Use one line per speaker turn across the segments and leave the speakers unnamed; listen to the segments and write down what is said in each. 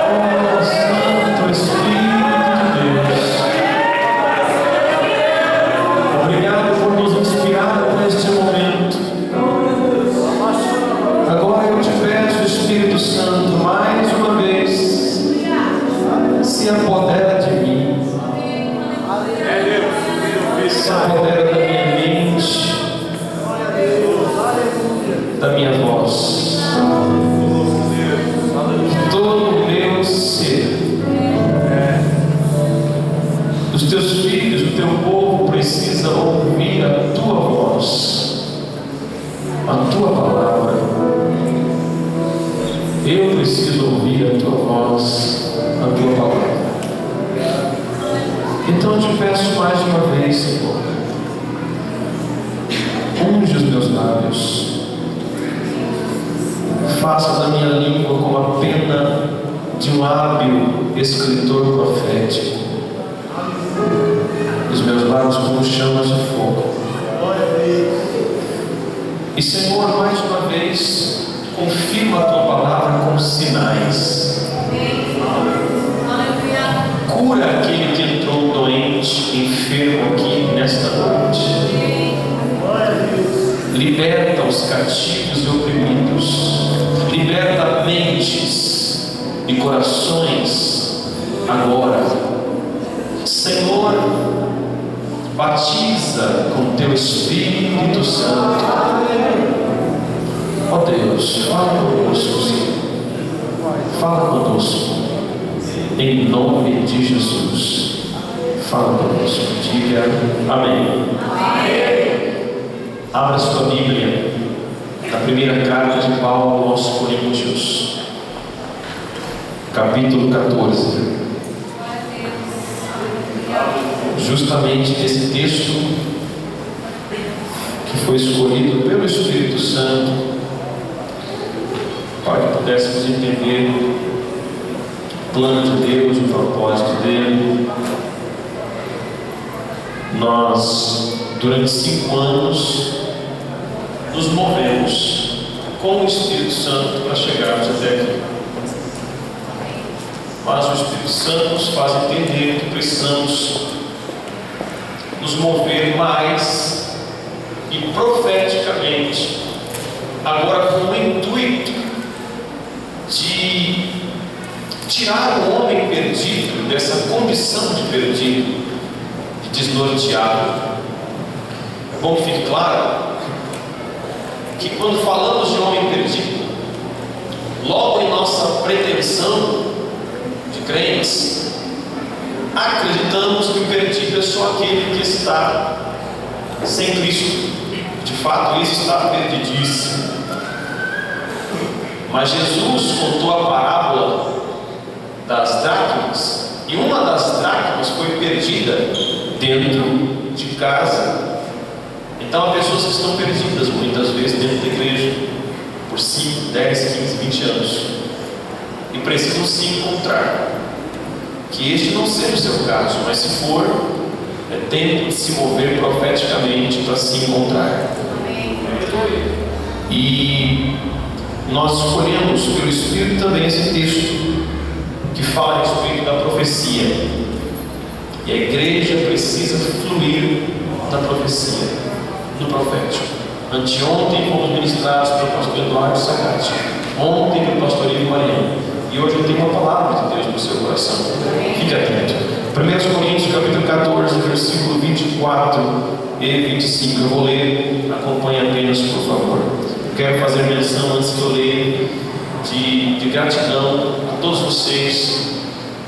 Oh, Santo Espírito de Deus, obrigado por nos inspirar neste momento. Agora eu te peço, Espírito Santo, mais uma vez, se apodera de mim, se apodera da minha mente, da minha voz, de todo o meu ser. Os teus filhos, o teu povo precisa ouvir a tua voz, a tua palavra. Eu preciso ouvir a tua voz, a tua palavra. Então eu te peço mais uma vez, Senhor, unge os meus lábios, faça da minha língua como a pena de um hábil escritor profético, os meus lábios como chamas de fogo. E, Senhor, mais uma vez, confirma a tua palavra com sinais. Cura aquele que entrou doente, enfermo aqui nesta noite. Liberta os cativos e oprimidos. Liberta mentes e corações agora. Senhor, batiza com teu Espírito Santo. Ó Deus, fala conosco, Senhor. Fala conosco. Em nome de Jesus. Fala conosco. Diga amém. Abra sua Bíblia na primeira carta de Paulo aos Coríntios, capítulo 14. Justamente esse texto que foi escolhido pelo Espírito Santo para que pudéssemos entender o plano de Deus, o propósito dele. Nós, durante 5 anos, nos movemos com o Espírito Santo para chegarmos até aqui. Mas o Espírito Santo nos faz entender que precisamos nos mover mais e profeticamente, agora com o intuito de tirar o homem perdido dessa condição de perdido, de desnorteado. É bom que fique claro que quando falamos de homem perdido, logo em nossa pretensão de crentes, acreditamos que o perdido é só aquele que está sem Cristo. De fato, isso está perdidíssimo. Mas Jesus contou a parábola das dracmas, e uma das dracmas foi perdida dentro de casa. Então há pessoas que estão perdidas muitas vezes dentro da igreja por 5, 10, 15, 20 anos e precisam se encontrar. Que este não seja o seu caso, mas se for, é tempo de se mover profeticamente para se encontrar. E nós escolhemos pelo Espírito também esse texto que fala a respeito da profecia. E a igreja precisa fluir na profecia, no profético. Anteontem fomos ministrados pelo pastor Eduardo Sagatti, ontem pelo pastor Ivo Mariano, e hoje eu tenho uma palavra de Deus no seu coração. Fique atento. 1 Coríntios capítulo 14, versículo 24 e 25. Eu vou ler, acompanhe apenas, por favor. Quero fazer menção, antes que eu leia, de gratidão a todos vocês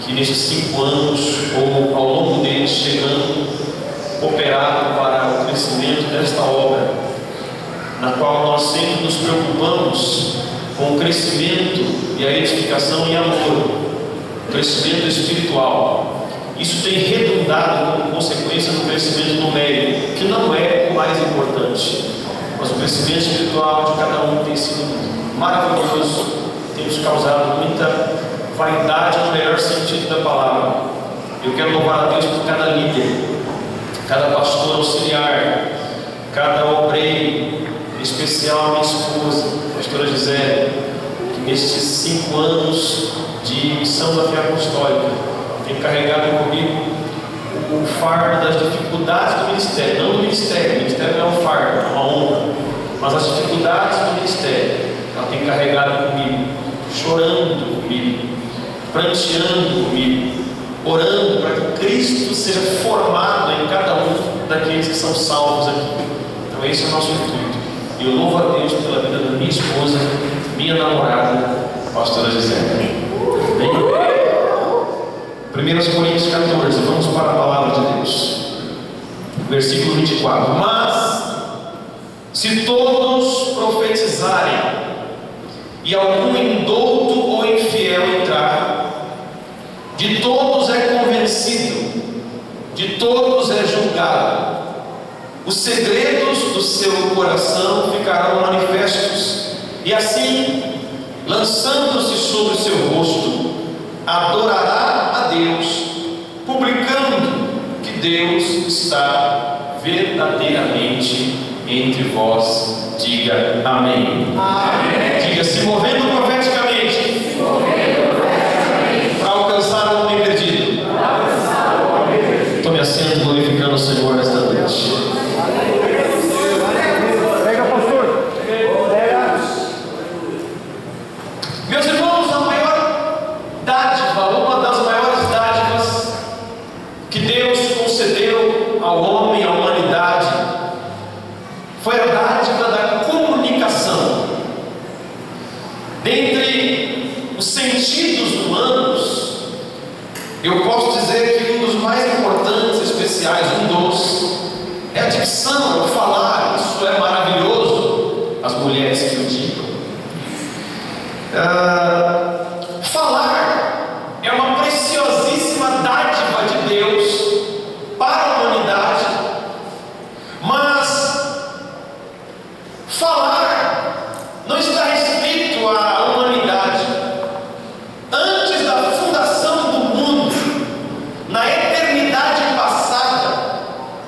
que nesses 5 anos, ou ao longo deles, chegando, cooperaram para o crescimento desta obra, na qual nós sempre nos preocupamos com o crescimento e a edificação em amor, o crescimento espiritual. Isso tem redundado como consequência no crescimento numérico, que não é o mais importante, mas o crescimento espiritual de cada um tem sido maravilhoso, tem nos causado muita vaidade no melhor sentido da palavra. Eu quero louvar a Deus por cada líder, cada pastor auxiliar, cada obreiro, em especial a minha esposa, a pastora Gisele, que nestes 5 anos de missão da fé apostólica. Tenho carregado comigo o fardo das dificuldades do ministério, não do ministério. O ministério não é um fardo, é uma honra, mas as dificuldades do ministério. Ela tem carregado comigo, chorando comigo, pranteando comigo, orando para que Cristo seja formado em cada um daqueles que são salvos aqui. Então esse é o nosso intuito. E eu louvo a Deus pela vida da minha esposa, minha namorada, pastora Gisele. 1 Coríntios 14, vamos para a palavra de Deus. Versículo 24. Mas se todos profetizarem e algum indouto ou infiel entrar, de todos é convencido, de todos é julgado. Os segredos do seu coração ficarão manifestos, e assim, lançando-se sobre o seu rosto, adorará a Deus, publicando que Deus está verdadeiramente entre vós. Diga amém. Amém. Diga: se movendo profeticamente, para alcançar o homem perdido. Tome assento, glorificando o Senhor nesta noite. Meus irmãos, a maior dádiva, uma das maiores dádivas que Deus concedeu ao homem, à humanidade, foi a dádiva da comunicação. Dentre os sentidos humanos, eu posso dizer que um dos mais importantes, especiais, é a dicção, é o falar. Isso é maravilhoso, as mulheres que o digam. Falar é uma preciosíssima dádiva de Deus para a humanidade, mas falar não está restrito à humanidade. Antes da fundação do mundo, na eternidade passada,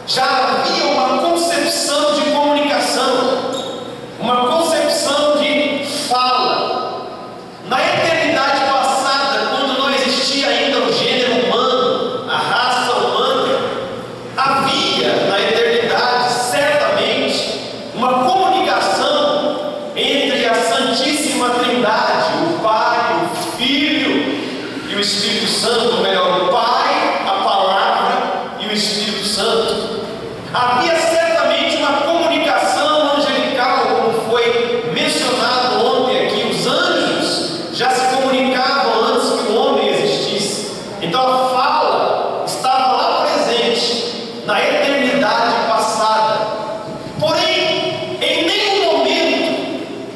já havia uma concepção de comunicação, uma concepção de fala. Na eternidade passada, quando não existia ainda o gênero humano, a raça humana, havia na eternidade, certamente, uma comunicação entre a Santíssima Trindade, o Pai, o Filho e o Espírito Santo, ou melhor, o Pai, a Palavra e o Espírito Santo. Havia certamente uma comunicação angelical, como foi mencionado ontem aqui. Os anjos já se comunicavam antes que o homem existisse. Então a fala estava lá presente na eternidade passada. Porém, em nenhum momento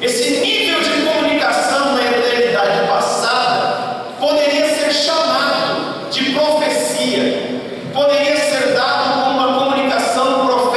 esse nível de comunicação na eternidade passada poderia ser chamado de profecia, poderia ser dado como uma comunicação profética.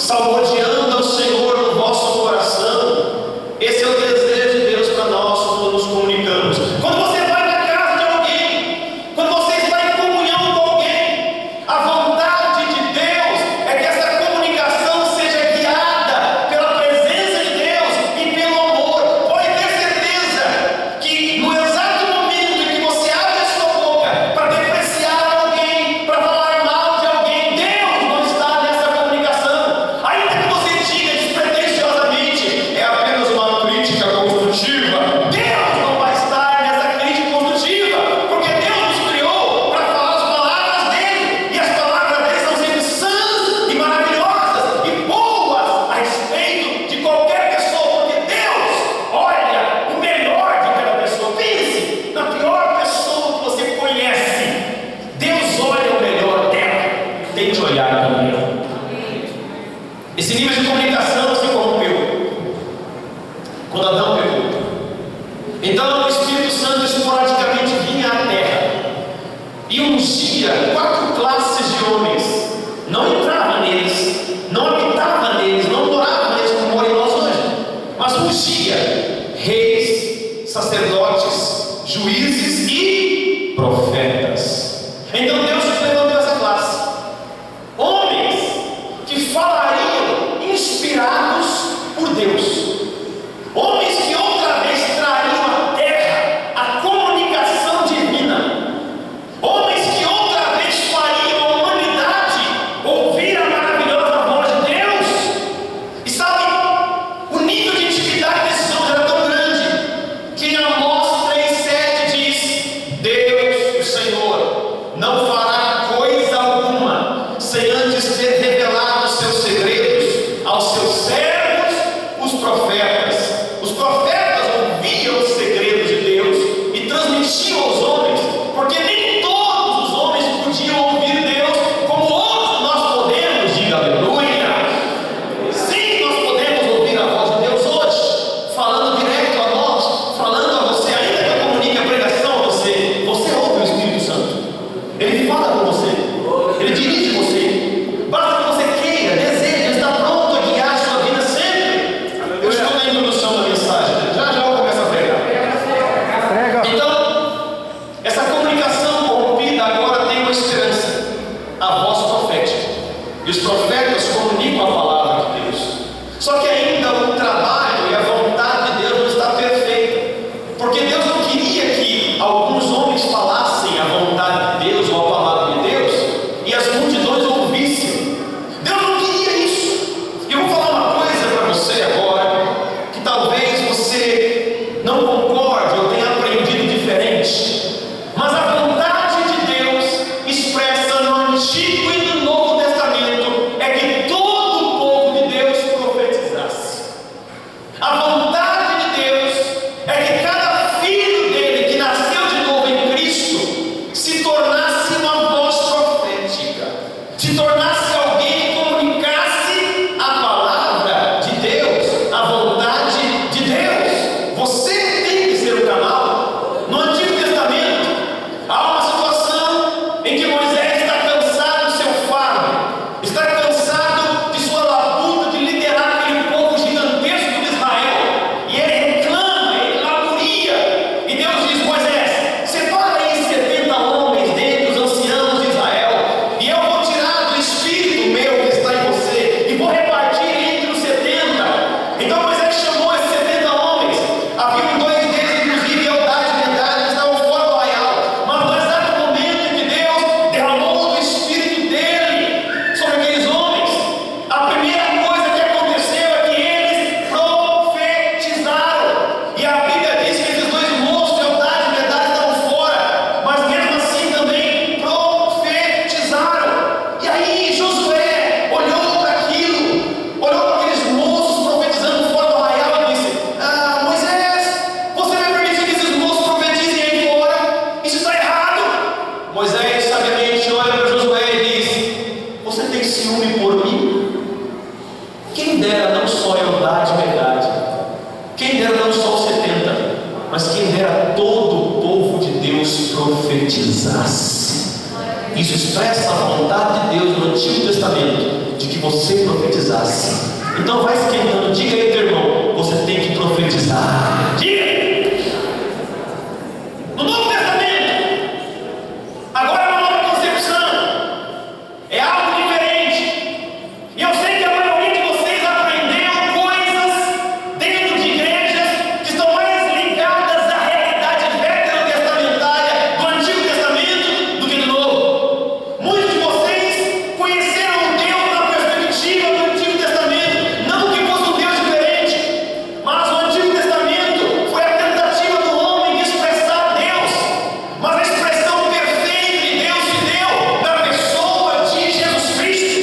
salmodiando ao Senhor no vosso coração. Esse é o desejo de Deus para nós quando nos comunicamos. Quando você vai na casa de alguém, quando você está em comunhão com alguém, a vontade de Deus é que essa comunicação seja guiada pela presença de Deus e pelo amor. Pode ter certeza que no exato momento em que você abre a sua boca para depreciar alguém, para falar mal de alguém, Deus não está nessa comunicação. Ainda que você diga despretensiosamente, é apenas uma crítica construtiva, Deus não vai estar nessa crítica construtiva, porque Deus nos criou para falar as palavras dele, e as palavras dele são sempre sãs e maravilhosas e boas a respeito de qualquer pessoa, porque Deus olha o melhor de cada pessoa. Pense na pior pessoa que você conhece, Deus olha o melhor dela, tem que olhar também. Esse nível de comunicação se corrompeu quando Adão pecou. Então o Espírito Santo esporadicamente vinha à terra e ungia 4 classes de homens. Não entrava neles, não habitava neles, não morava neles como mora em nós hoje, mas ungia reis, sacerdotes, juízes e profetas. Então Deus levantou essa classe, homens que falariam inspirados por Deus, homens que outra vez trariam à terra a comunicação divina, homens que outra vez fariam a humanidade ouvir a maravilhosa voz de Deus. E sabe, o nível de intimidade desses homens era tão grande que em Amós 3,7 diz: Deus, o Senhor, não fará coisa alguma sem antes ter revelado os seus segredos aos seus servos, os profetas. Os profetas ouviam os segredos de Deus e transmitiam aos homens, porque nem todos os homens podiam ouvir Deus como outros nós podemos. Diga aleluia! Sim, nós podemos ouvir a voz de Deus hoje, falando direto a nós, falando a você, ainda que eu comunique a pregação a você. Você ouve o Espírito Santo, ele fala com você, ele dirige você. Basta que você queira, deseje, ele está pronto a guiar a sua vida sempre. Eu estou na introdução da mensagem, já eu começo a pregar. Então, essa comunicação corrompida agora tem uma esperança: a voz profética. E os profetas comunicam a palavra de Deus. Só que ainda o trabalho e a vontade de Deus não está perfeita, porque Deus não queria que alguns homens falassem a vontade de Deus ou a palavra de Deus e as multidões ouvissem. Deus não queria isso. E eu vou falar uma coisa para você agora, que talvez você não concorde ou tenha aprendido diferente, mas a vontade de Deus expressa no Antigo e no Novo Testamento é que todo o povo de Deus profetizasse. A vontade de Deus é que cada filho dele que nasceu de novo em Cristo se tornasse uma voz profética, se tornasse alguém que comunicasse a palavra de Deus, a vontade de Deus. Você tem que ser o canal. No Antigo Testamento há uma situação em que Moisés está cansado do seu fardo, está cansado de sua labuta de liderar aquele povo gigantesco de Israel, e ele reclama, ele laburia, e Deus diz: Moisés, separa aí 70 homens dentre os anciãos de Israel, e eu vou tirar do espírito meu que está em você e vou repartir entre os 70. Então Moisés chamou esses 70 homens. Havia 2 deles, inclusive Eldade e Medade, que estavam fora do arraial, mas no exato momento em que Deus derramou do espírito dele sobre aqueles homens, a primeira coisa que aconteceu é que eles profetizaram. E a Bíblia diz que esses 2 moços, Eldade e Medade, estavam fora, mas mesmo assim também profetizaram. E aí Josué olhou para aquilo, olhou para aqueles moços profetizando fora do arraial e disse: Moisés, você vai permitir que esses moços profetizem aí fora? Isso está errado. Moisés sabiamente olha para Josué e diz: você tem ciúme por mim? Quem dera não só Eldade e Medade, quem dera não só os 70, mas quem dera todo o povo de Deus profetizasse. Isso expressa a vontade de Deus no Antigo Testamento, de que você profetizasse. Então vai esquentando, diga aí, teu irmão, você tem que profetizar. Diga! No Novo Testamento, agora na nova concepção, é algo diferente. E eu sei que a maioria de vocês aprendeu coisas dentro de igrejas que estão mais ligadas à realidade veterotestamentária do Antigo Testamento do que do Novo. Muitos de vocês conheceram Deus na perspectiva do Antigo Testamento, não que fosse um Deus diferente, mas o Antigo Testamento foi a tentativa do homem de expressar Deus, mas a expressão perfeita de Deus se deu na pessoa de Jesus Cristo.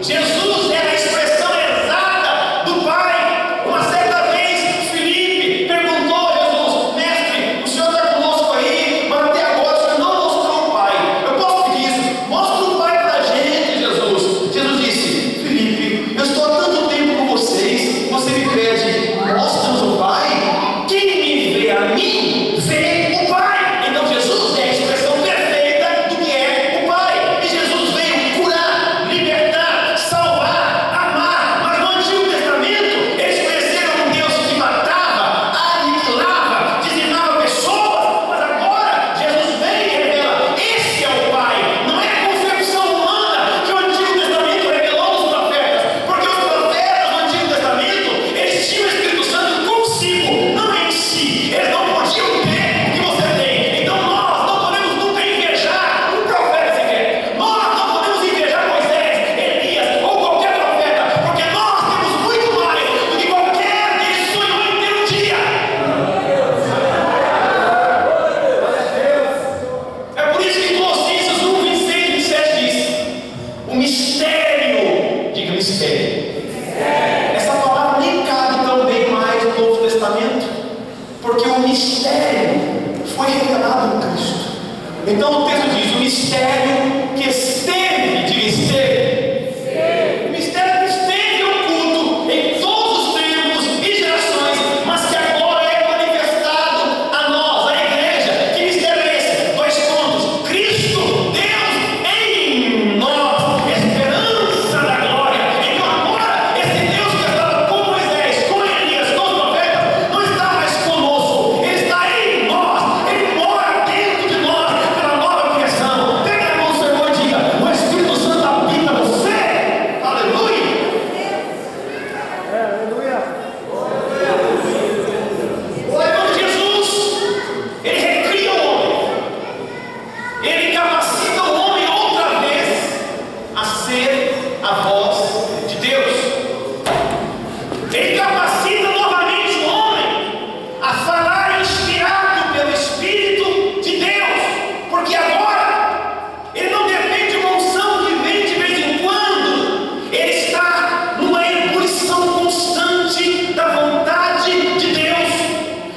Jesus é a expressão exata do Pai. Uma certa vez Filipe perguntou a Jesus: mestre, o Senhor está conosco aí, mas até agora o Senhor não mostrou o Pai. Eu posso pedir isso? Mostra o Pai para a gente, Jesus. Jesus disse: Filipe, eu estou há tanto tempo com vocês, você me pede, mostra-nos o Pai? Quem me vê a mim, vê o Pai. Então Jesus é a expressão perfeita do que é o Pai. E Jesus veio curar, libertar, salvar, amar. Mas no Antigo Testamento eles conheceram um Deus que matava, aniquilava, dizimava pessoas. Mas agora Jesus vem e revela: esse é o Pai. Não é a concepção humana que o Antigo Testamento revelou nos profetas, porque os profetas do Antigo Testamento eles tinham o Espírito Santo consigo, não em si. Eles não podiam ter o que você tem. Então nós não podemos nunca invejar um profeta sequer. Nós não podemos invejar Moisés, Elias ou qualquer profeta, porque nós temos muito mais do que qualquer deles sonhou em ter um dia. É por isso que Colossenses 1, 26, 27 diz: o mistério, diga mistério. Essa palavra nem cabe tão bem mais no Novo Testamento, porque o mistério foi revelado em Cristo. Então o texto diz: o mistério que esteve, diga esteve. O mistério que esteve oculto em todos os tempos e gerações, mas que agora é manifestado a nós, a igreja. Que mistério é esse? 2 pontos: Cristo, Deus em nós, esperança da glória. Então agora esse Deus que estava com Moisés, com Elias, com os profetas, não está mais conosco, Ele está em nós, Ele mora dentro de nós pela nova criação. Pega a mão do seu irmão e diga: o Espírito Santo habita você. Aleluia! Quando Jesus, Ele recria o homem, Ele capacita o homem outra vez a ser a voz de Deus. Ele capacita novamente o homem a falar inspirado pelo Espírito de Deus, porque agora ele não depende de uma unção que vem de vez em quando, ele está numa ebulição constante da vontade de Deus,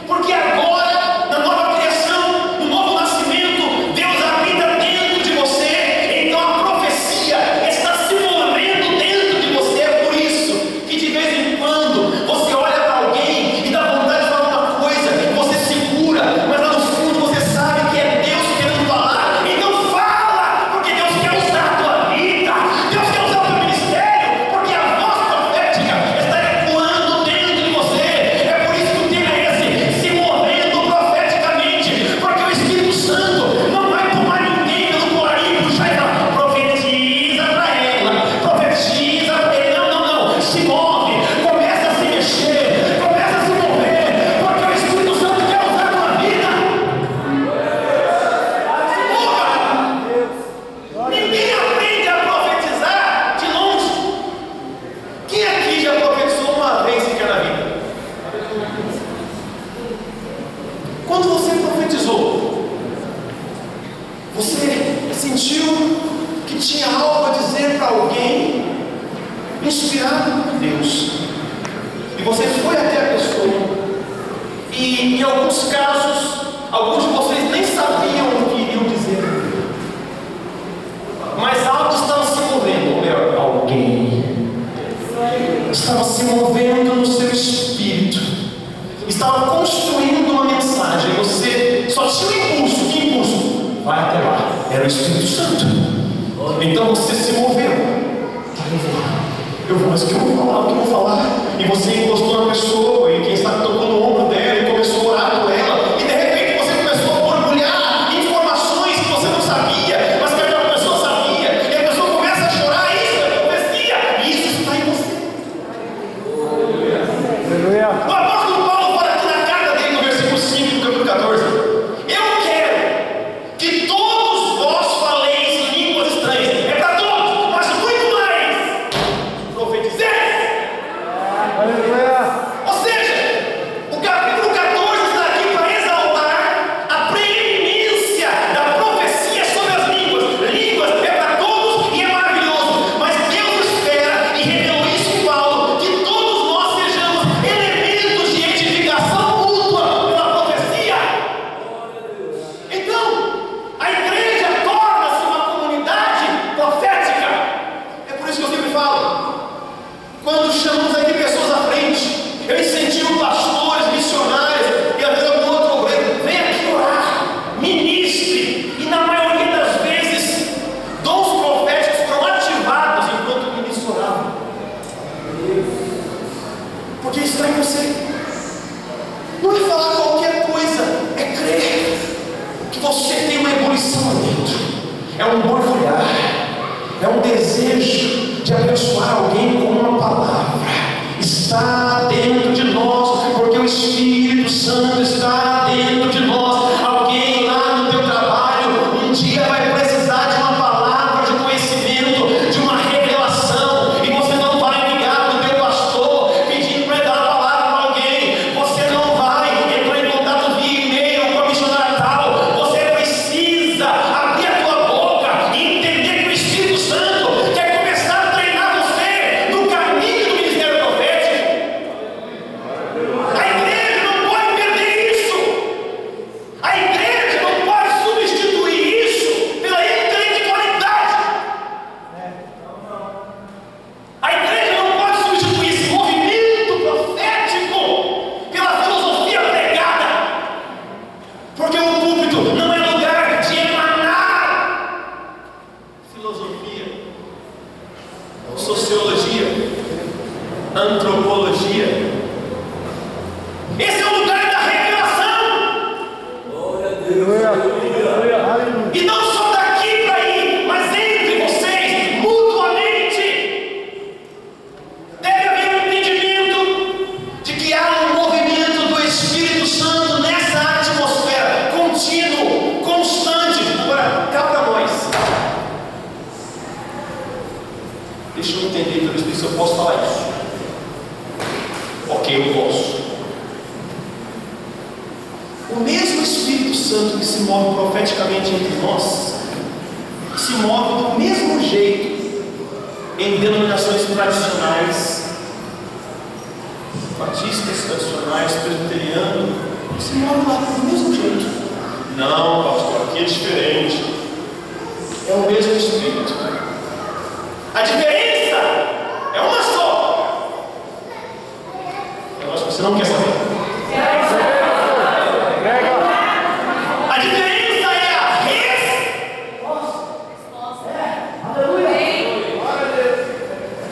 porque agora, na nova criação, no novo nascimento, Deus habita dentro de você. Então a profecia está se movendo dentro de você. É por isso que de vez em quando você olha para alguém e dá vontade de falar uma coisa, você segura, mas lá no fundo você sabe que é Deus querendo falar. Então fala, porque Deus quer usar a tua vida, Deus quer usar o teu ministério, porque a voz profética está ecoando dentro de você. É por isso que o tema é esse: se movendo profeticamente, porque o Espírito Santo não vai tomar ninguém pelo colarinho e puxar e falar: profetiza para ela, profetiza para ele. Não, se move, começa a se mexer, começa a se mover, porque o Espírito Santo quer usar a tua vida. Mova! Ninguém aprende a profetizar de longe. Quem aqui já profetizou uma vez sequer na vida? Quando você profetizou, você sentiu que tinha algo a dizer para alguém, inspirado por Deus, e você foi até a pessoa, e em alguns casos, alguns de vocês nem sabiam o que iriam dizer, mas algo estava se movendo, ou melhor, alguém estava se movendo no seu espírito, estava construindo uma mensagem. Você só tinha um impulso. Que impulso? Vai até lá. Era o Espírito Santo. Então você se moveu para levar. Eu vou, mas o que eu vou falar? O que eu vou falar? E você encostou na pessoa, e quem sabe tocou no ombro dela e começou a orar por ela, e de repente você começou a borbulhar informações que você não sabia, mas que aquela pessoa sabia, e a pessoa começa a chorar. Isso é profecia, e isso está em você.
Aleluia.
O apóstolo Paulo fala aqui na carta dele, no versículo 5 do capítulo 14: eu quero que todos vós faleis em línguas estranhas. É para todos, mas muito mais profetizeis.
Aleluia.
Ou seja, o capítulo 14 está aqui para exaltar a preeminência da profecia sobre as línguas. Línguas é para todos e é maravilhoso, mas Deus espera, e revelou isso em Paulo, que todos nós sejamos elementos de edificação mútua pela profecia. Então, a igreja torna-se uma comunidade profética. É por isso que eu sempre falo, quando chamamos aqui pessoas à frente, eu incentivo pastores, missionários e às vezes algum outro obreiro: vem aqui orar, ministre. E na maioria das vezes, dons proféticos foram ativados enquanto o ministro orava. Porque isso está em você. Não é falar qualquer coisa, é crer que você tem uma ebulição lá dentro. É um borbulhar, é um desejo de abençoar alguém com uma palavra. Está dentro de nós, porque o Espírito Santo está dentro de nós. Alguém lá no teu trabalho um dia vai precisar de uma palavra de conhecimento, de uma revelação, e você não vai ligar para o teu pastor pedindo para ele dar a palavra para alguém. Você não vai entrar em contato via e-mail com a missionária tal. Você precisa abrir a tua boca e entender que o Espírito Santo quer começar a treinar você no caminho do ministério profético. A igreja não pode perder isso. A igreja não pode substituir isso pela intelectualidade. A igreja não pode substituir esse movimento profético pela filosofia pregada. Porque o púlpito não é lugar de emanar filosofia, sociologia, antropologia. Esse é o lugar da revelação.
Aleluia.
E não só daqui para aí, mas entre vocês, mutuamente. Deve haver um entendimento de que há um movimento do Espírito Santo nessa atmosfera, contínuo, constante. Agora, cá para nós. Deixa eu entender pelo Espírito se eu posso falar isso. Ok, eu posso. O mesmo Espírito Santo que se move profeticamente entre nós, se move do mesmo jeito em denominações tradicionais, batistas tradicionais, presbiterianos, se move lá do mesmo jeito. Não, pastor, aqui é diferente. É o mesmo Espírito. A diferença é uma só. Eu acho que você não quer saber. A diferença é a resposta.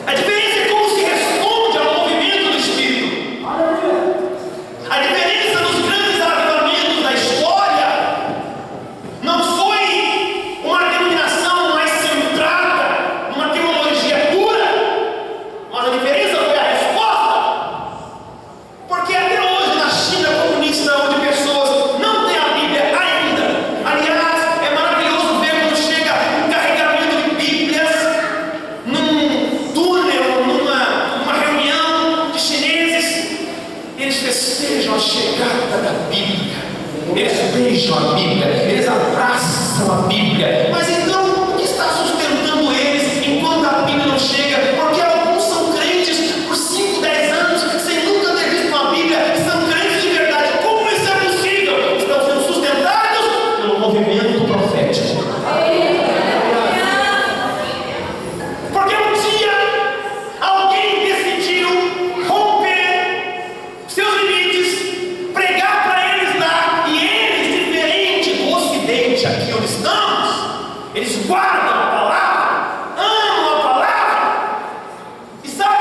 A diferença é como se responde ao movimento do Espírito. A diferença dos grandes avivamentos da história não foi uma denominação mais centrada numa teologia pura, mas a diferença foi a resposta. Porque até hoje na China comunista, onde pessoas não têm a Bíblia ainda, aliás, é maravilhoso ver quando chega um carregamento de Bíblias num túnel, numa reunião de chineses, eles festejam a chegada da Bíblia, eles beijam a Bíblia, eles abraçam a Bíblia. Mas então, o que está sustentando eles enquanto a Bíblia não chega? Porque alguns são crentes por 5, 10 anos, sem nunca ter visto uma Bíblia, e são crentes de verdade. Como isso é possível? Estão sendo sustentados pelo movimento profético. Porque um dia alguém decidiu romper seus limites, pregar para eles lá, e eles, diferente do Ocidente, aqui onde estamos, eles guardam a palavra, amam a palavra, e sabe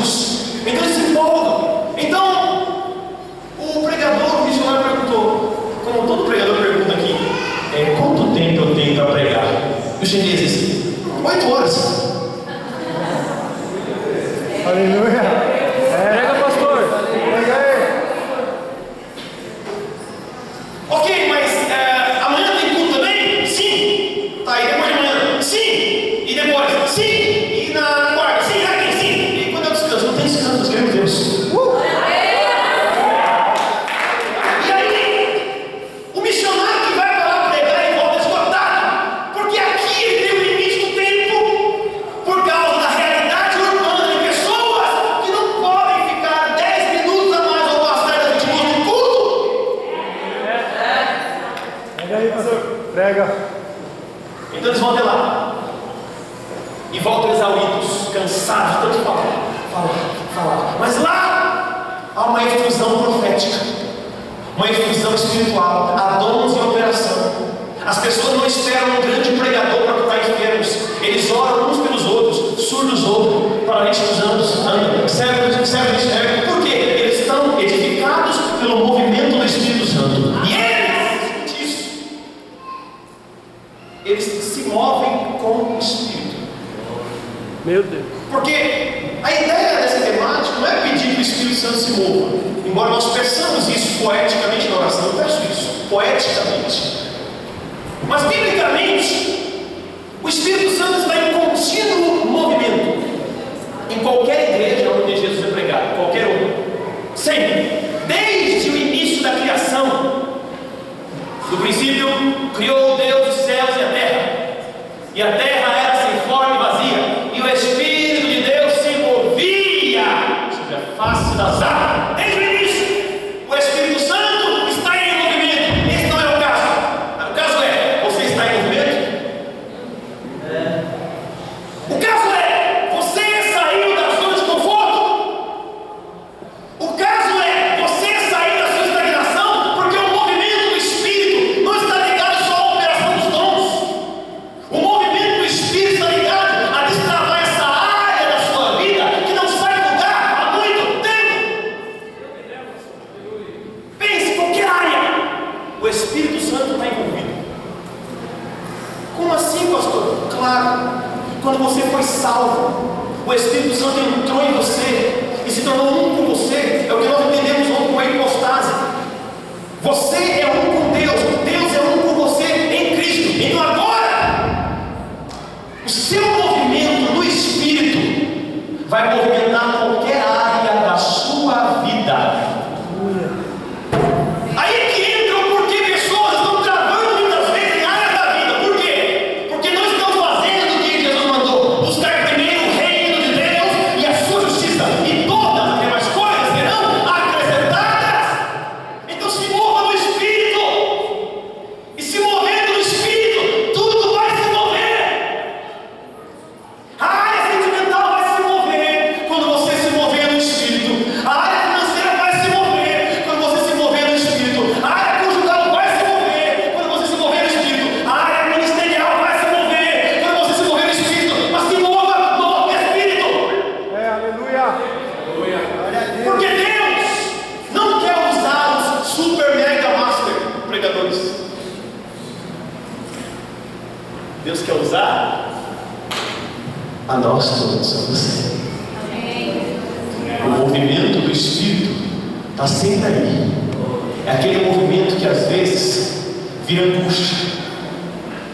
Jesus. Então eles se empolgam. Então, o pregador, o missionário perguntou, como todo pregador pergunta aqui, quanto tempo eu tenho para pregar? E os chineses, 8 horas.
Aleluia. Prega, pastor. Prega aí.
Ok, mas amanhã tem culto também? Sim. Tá, e depois de amanhã? Sim. E depois? Sim. E na quarta? Sim, aqui, sim. E quando é o descanso? Não tem descanso, nós queremos Deus. E aí, o missionário que vai para lá pregar e volta esgotado, porque aqui ele tem o limite do tempo, por causa da realidade urbana de pessoas que não podem ficar 10 minutos a mais ou passar das 20 minutos de culto.
Prega aí, pastor. Prega.
Então eles vão até lá e voltam exauridos, cansados, tanto falar. Mas lá há uma efusão profética, uma efusão espiritual, há dons em operação. As pessoas não esperam um grande pregador para curar enfermos, eles oram uns pelos outros, surdos ouvem, paralíticos andam, cegos enxergam. Por quê? Eles estão edificados pelo movimento do Espírito Santo. E eles se movem com o Espírito.
Meu Deus.
Porque a ideia dessa temática não é pedir que o Espírito Santo se mova, embora nós peçamos isso poeticamente na oração. Eu peço isso poeticamente, mas biblicamente o Espírito Santo está em contínuo movimento em qualquer igreja onde Jesus é pregado, qualquer uma, sempre, desde o início da criação. No princípio criou Deus os céus e a terra era sem forma e vazia, e o Espírito de Deus se movia sobre a face das águas. Desde o início, o Espírito Santo está em movimento. Esse não é o caso. O caso é, você está em movimento? O caso é, você saiu da zona de conforto? O caso é, você sair da sua estagnação, porque o movimento do Espírito não está ligado só à operação dos dons. O movimento do Espírito está ligado a destravar essa área da sua vida que não sai do lugar há muito tempo. Pense em qualquer área, o Espírito Santo está envolvido. Como assim, pastor? Claro, quando você foi salvo, o Espírito Santo entrou em você e se tornou um com você. É o que nós entendemos ontem com a hipostase. Você é um com Deus, Deus é um com você em Cristo. Então agora, o seu movimento no Espírito vai movimentar qualquer área da sua vida. Aí que entra o porquê pessoas estão travando muitas vezes em áreas da vida. Por quê? Porque não estão fazendo o que Jesus mandou: buscar primeiro o reino de Deus e a sua justiça, e todas as demais coisas serão acrescentadas. Então se mova no Espírito, e se movendo no Espírito, tudo vai se mover. A área sentimental vai se mover quando você se mover no Espírito. A área financeira vai se mover quando você se mover no Espírito. A área conjugal vai se mover quando você se mover no Espírito. A área ministerial vai se mover quando você se mover no Espírito. Mas se mova no Espírito.
Aleluia. Glória a Deus.
Porque Deus não quer usar os super mega master pregadores. Deus quer usar a nós todos, a você. O movimento do Espírito está sempre aí. É aquele movimento que às vezes vira angústia,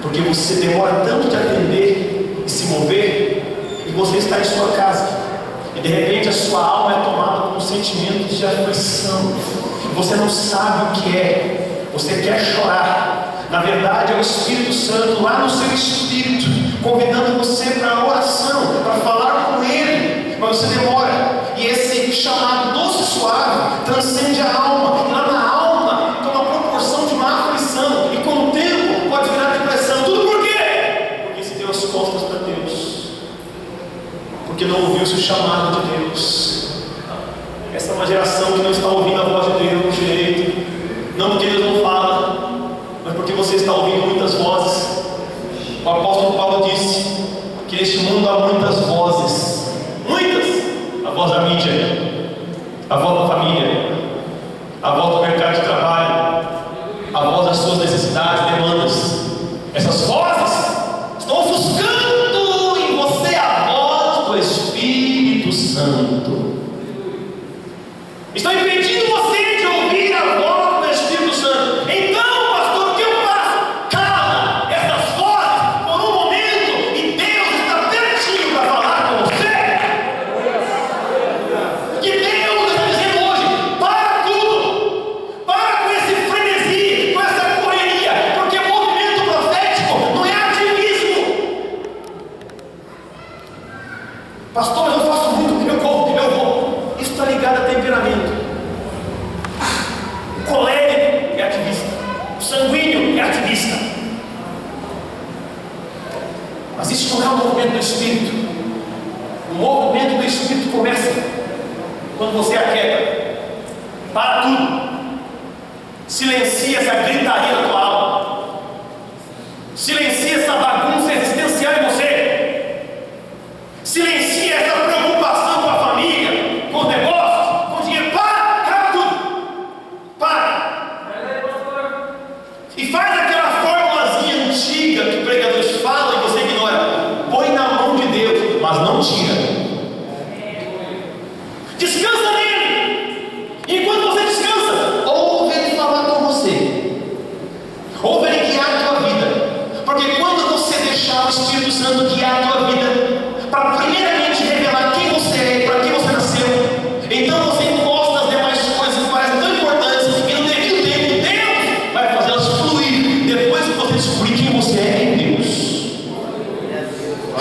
porque você demora tanto de atender e se mover, e você está em sua casa, e de repente a sua alma é tomada por um sentimento de aflição. Você não sabe o que é, você quer chorar. Na verdade é o Espírito Santo lá no seu espírito, convidando você para a oração, para falar com Ele, mas você demora. E esse chamado doce e suave transcende a alma, e lá na alma toma proporção de uma aflição, e com o tempo pode virar depressão. Tudo por quê? Porque se deu as costas para Deus, porque não ouviu o seu chamado de Deus. Essa é uma geração que não está ouvindo a voz de Deus direito, não porque Deus não fala, mas porque você está ouvindo muitas vozes. O apóstolo Paulo disse que neste mundo há muitas vozes, muitas. A voz da mídia, a voz da família, a voz do mercado de trabalho, a voz das suas necessidades, demandas. Essas vozes estão ofuscando em você a voz do Espírito Santo. Estão impedindo você de ouvir a voz do Espírito Santo. Então, pastor, o que eu faço? Cala essas vozes por um momento e Deus está pertinho para falar com você. Que Deus está dizendo hoje: para tudo, para com esse frenesi, com essa correria, porque movimento profético não é ativismo. Pastor, mas eu faço muito, eu vou. Isso está ligado a temperamento. O colérico é ativista, o sanguíneo é ativista. Mas isso não é o movimento do Espírito. O movimento do Espírito começa quando você aquieta. Para tudo. Silencia essa gritaria na tua alma. Silencia essa bagunça existencial em você. Silencia essa preocupação com a família, com os negócios, com o dinheiro. Para tudo. Para. E faz aquela formulazinha antiga que pregadores falam e você ignora. Põe na mão de Deus, mas não tira. Descansa nele. Enquanto você descansa, ouve ele falar com você. Ouve ele guiar a tua vida. Porque quando você deixar o Espírito Santo guiar a tua vida, para primeiramente revelar quem você é, para quem você nasceu, então você encosta as demais coisas que parecem tão importantes e no devido tempo Deus vai fazê-las fluir. Depois que você descobrir quem você é em Deus,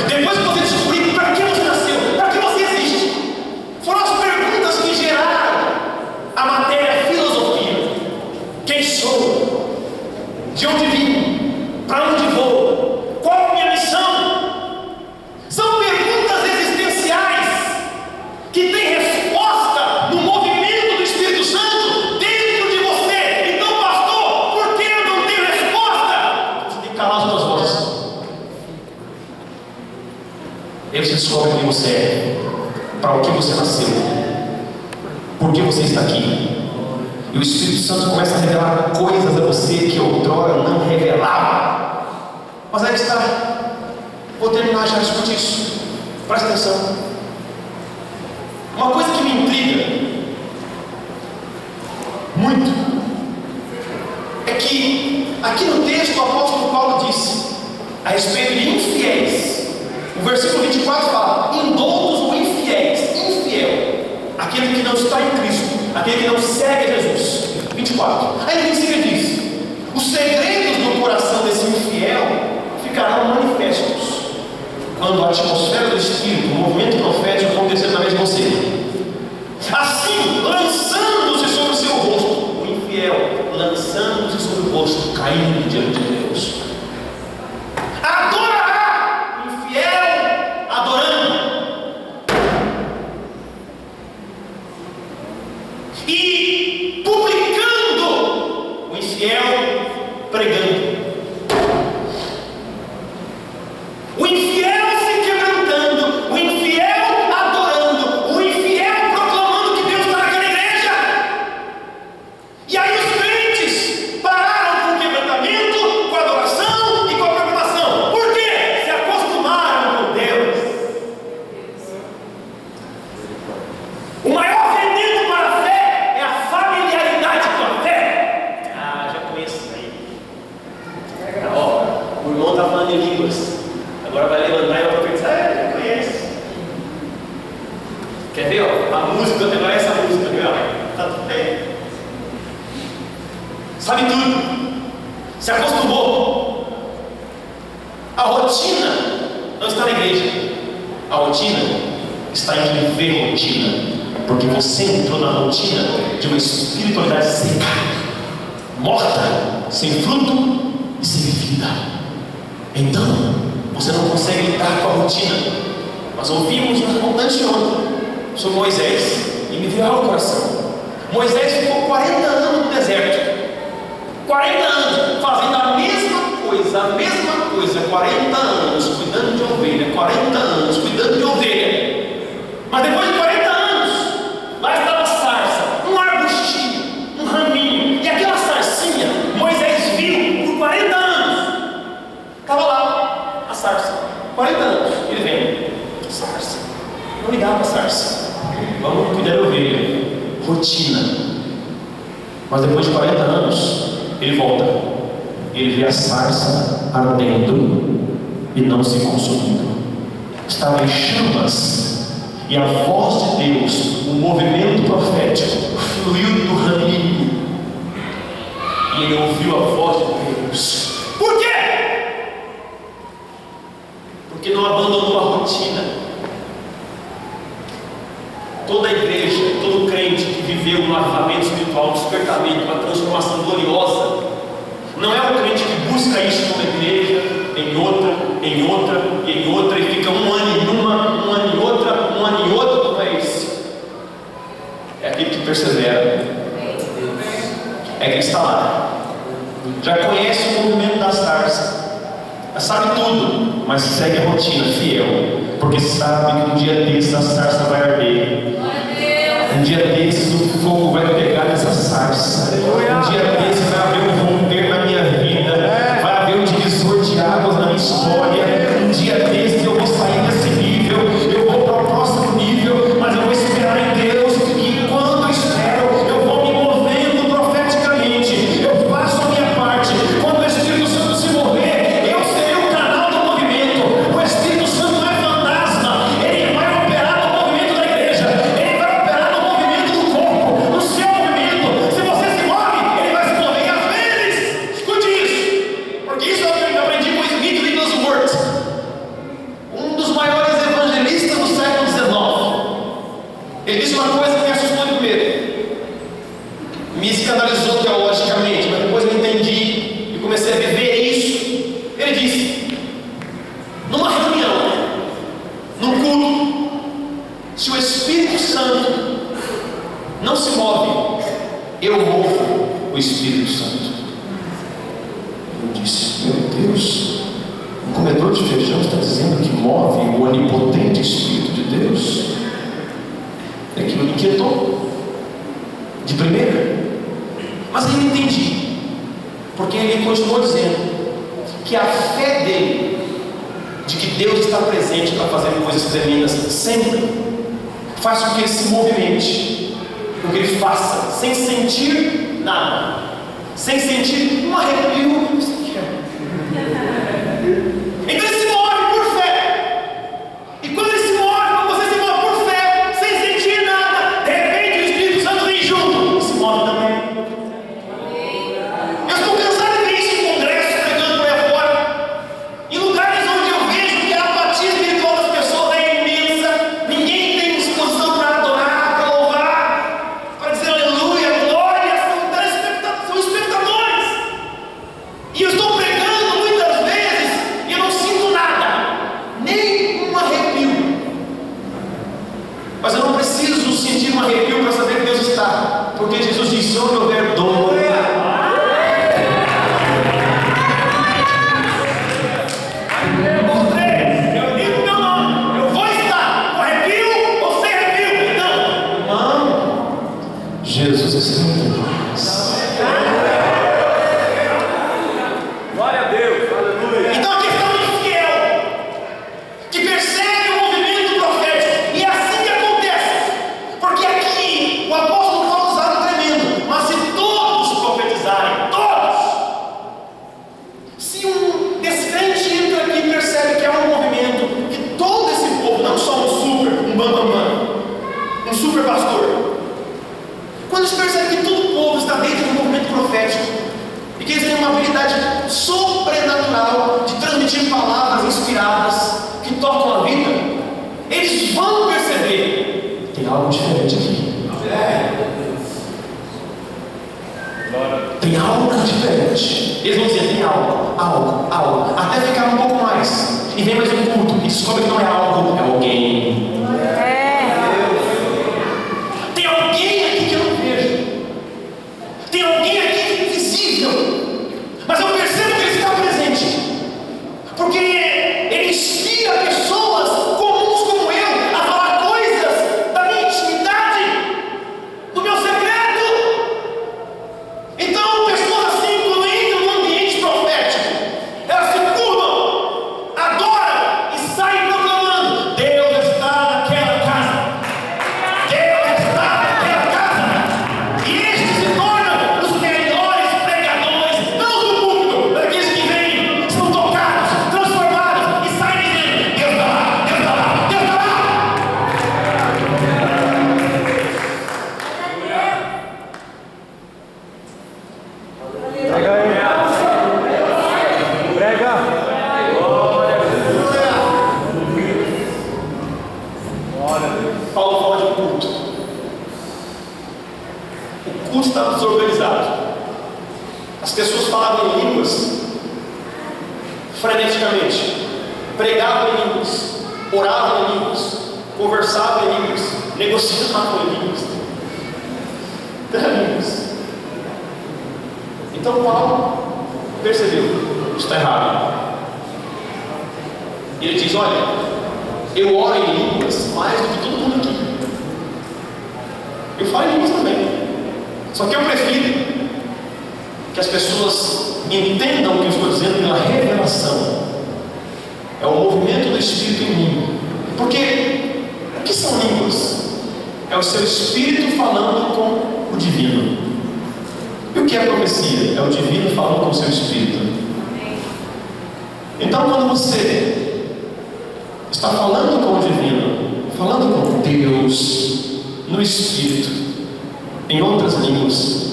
depois que você descobrir para que você nasceu, para que você existe, foram as perguntas que geraram a matéria filosofia. Quem sou? De onde vim? Para onde vou? Qual a minha missão? São perguntas existenciais que têm resposta no movimento do Espírito Santo dentro de você. Então, pastor, por que eu não tenho resposta? Você tem que calar as suas vozes. Aí você descobre quem você é, para o que você nasceu, por que você está aqui. E o Espírito Santo começa a revelar coisas a você que outrora não revelava. Mas aí está. Vou terminar já, escute isso. Presta atenção. Uma coisa que me intriga muito é que aqui no texto o apóstolo Paulo disse a respeito de infiéis. O versículo 24 fala: indoutos ou infiéis. Infiel, aquele que não está em Cristo, aquele que não segue a Jesus. 24. Aí ele em seguida diz: os segredos do coração desse infiel ficarão manifestos quando a atmosfera do Espírito, o movimento profético acontecer através de você. Assim, lançando-se sobre o seu rosto, o infiel, lançando-se sobre o rosto, caindo diante de Deus, adorará o infiel, adorando, e publicando o infiel, pregando. O infiel se quebrantando, o infiel adorando, o infiel proclamando que Deus está naquela igreja. E aí os crentes pararam com o quebrantamento, com a adoração e com a proclamação. Por quê? Se acostumaram com Deus. O maior veneno para a fé é a familiaridade com a fé. Ah, já conheço isso aí. Ó, o irmão está falando em línguas. Agora vai levantar e vai pensar: já conhece. Quer ver? Ó, a música, agora é essa música, viu? Tá tudo bem. Sabe tudo. Se acostumou. A rotina não está na igreja. A rotina está em viver rotina. Porque você entrou na rotina de uma espiritualidade seca, morta, sem fruto e sem vida. Então, você não consegue lidar com a rotina. Nós ouvimos nas montanhas de ontem sobre Moisés e me veio ao coração. Moisés ficou 40 anos no deserto, 40 anos fazendo a mesma coisa, 40 anos cuidando de ovelha, 40 anos cuidando de ovelha. Mas depois de 40 anos cuidar da sarça, vamos cuidar da ovelha, rotina. Mas depois de 40 anos, ele volta, ele vê a sarça ardendo e não se consumindo, estava em chamas, e a voz de Deus, o movimento profético, fluiu do raminho, e ele ouviu a voz de Deus. Por quê? Porque não abandonou a rotina. Toda a igreja, todo crente que viveu um avivamento espiritual, um despertamento, uma transformação gloriosa, não é o crente que busca isso numa igreja, em outra, em outra, em outra, e fica um ano em uma, um ano em outra, um ano em outra. Não é isso. É aquele que persevera, é aquele que está lá, já conhece o movimento da sarça, sabe tudo, mas segue a rotina, fiel, porque sabe que um dia desses a sarça vai arder, um dia desses o fogo vai pegar nessa sarça, um dia desses vai haver um romper na minha vida, vai haver um divisor de águas na minha história, um dia desses eu vou sair desse nível, eu vou para o próximo nível, mas eu vou esperar em Deus, e enquanto eu espero, eu vou me movendo profeticamente, eu faço a minha parte. Quando o Espírito Santo se mover, eu serei o canal do movimento. O Espírito Santo não é fantasma, ele vai operar no movimento da igreja, ele vai operar no movimento do corpo, no seu movimento. Se você se move, ele vai se mover. E às vezes, escute isso, porque isso eu aprendi com o Smith Wigglesworth, um dos maiores evangelistas do século XIX. Ele disse uma coisa que me assustou de primeiro, me escandalizou teologicamente, mas depois eu entendi e comecei a viver isso. Ele disse: numa reunião, num culto, se o Espírito Santo não se move, eu movo o Espírito Santo. Eu disse: meu Deus, o comedor de feijão está dizendo que move o onipotente Espírito de Deus? Aquilo me inquietou de primeira, mas aí eu entendi, porque ele continuou dizendo que a fé dele, de que Deus está presente para fazer coisas tremendas sempre, faz com que ele se movimente, com que ele faça sem sentir nada, sem sentir um arrepio sequer. Então ele se move por fé, e quando ele se move, quando você se move por fé, sem sentir nada, de repente o Espírito Santo vem junto e se move também. Eu estou cansado de ver isso em congressos, pregando por aí fora, em lugares onde eu vejo que a apatia espiritual das pessoas é imensa, ninguém tem disposição para adorar, para louvar, para dizer aleluia, glória, são espectadores. E eu estou pregando muitas vezes e eu não sinto nada, nem um arrepio. Mas eu não preciso sentir um arrepio para saber que Deus está, porque Jesus disse: onde houver dor, eu digo meu nome, eu vou estar, com arrepio ou sem arrepio. Então, irmão, Jesus está entre nós.
Glória a Deus, aleluia.
Então a questão de fiel, que persegue o movimento profético, e é assim que acontece, porque aqui o apóstolo Paulo usava um tremendo, mas se todos profetizarem, todos, se um descrente entra aqui e percebe que é um movimento, que todo esse povo, não só um bambambam, um super pastor, quando eles percebem que todo o povo está dentro do movimento profético, e que eles têm uma habilidade sobrenatural de transmitir palavras inspiradas que tocam a vida, eles vão perceber: tem algo diferente aqui. Tem algo diferente. Eles vão dizer: tem algo, até ficar um pouco mais. E vem mais um culto e descobre que não é algo, é alguém. Tem alguém aqui que eu não vejo. Tem alguém aqui que é invisível, mas eu percebo que ele está presente, porque ele inspira pessoas comuns como eu a falar coisas da minha intimidade, do meu secreto. Então pessoas assim, quando entram no ambiente profético, elas se curvam, adoram e saem proclamando: Deus está culto. O culto estava desorganizado. As pessoas falavam em línguas freneticamente, pregavam em línguas, oravam em línguas, conversavam em línguas, negociavam em línguas. Línguas. Então Paulo percebeu, isso está errado. E ele diz: olha, eu oro em línguas mais do que todo mundo aqui. Eu falo em línguas também. Só que eu prefiro que as pessoas entendam o que eu estou dizendo pela revelação. É o movimento do Espírito em mim. Porque o que são línguas? É o seu Espírito falando com o divino. E o que é profecia? É o divino falando com o seu Espírito. Então, quando você está falando com o divino, falando com Deus no Espírito, em outras línguas,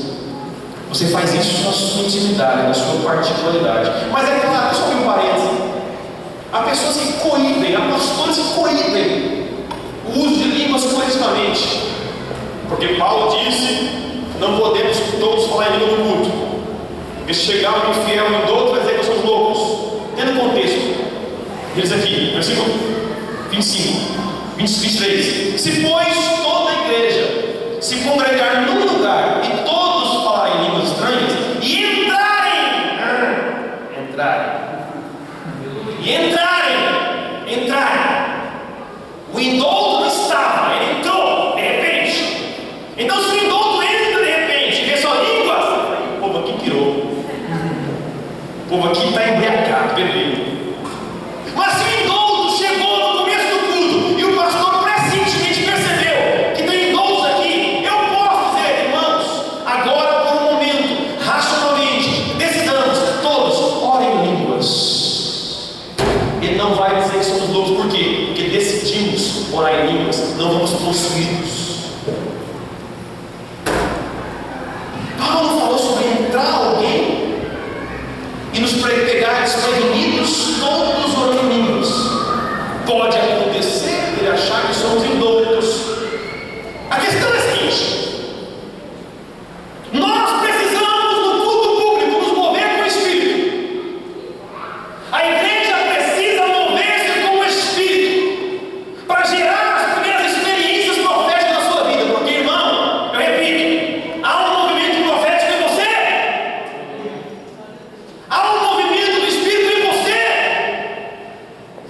você faz isso na sua intimidade, na sua particularidade. Mas é claro, só um parênteses, há pessoas que coíbem, há pastores que coíbem o uso de línguas coletivamente, porque Paulo disse: não podemos todos falar em língua no culto, porque se chegar um infiel em outro, vai dizer que nós somos loucos. Tendo contexto, eles aqui, versículo 25, 23: se pois toda a igreja se congregar num lugar e todos falarem línguas estranhas e entrarem, o indulto não estava, ele entrou de repente. Então, se o indulto entra de repente e vê só línguas, o povo aqui pirou, o povo aqui está embriagado, bebendo. Mas se o indulto chegou no começo do culto e o pastor presentemente percebeu que tem indultos aqui, eu posso dizer: irmãos, agora por um momento, racionalmente, decidamos todos, orem em línguas. Ele não vai dizer que somos loucos, por quê? Porque decidimos orar em línguas, não vamos possuí-los. Paulo falou sobre entrar alguém e nos pegar desprevenidos, todos orando em línguas. Pode acontecer ele achar que somos indoutos. A questão é a seguinte: nós precisamos no culto público nos mover com o Espírito. A igreja precisa mover-se com o Espírito para gerar as primeiras experiências proféticas na sua vida. Porque, irmão, eu repito, há um movimento profético em você, há um movimento do Espírito em você,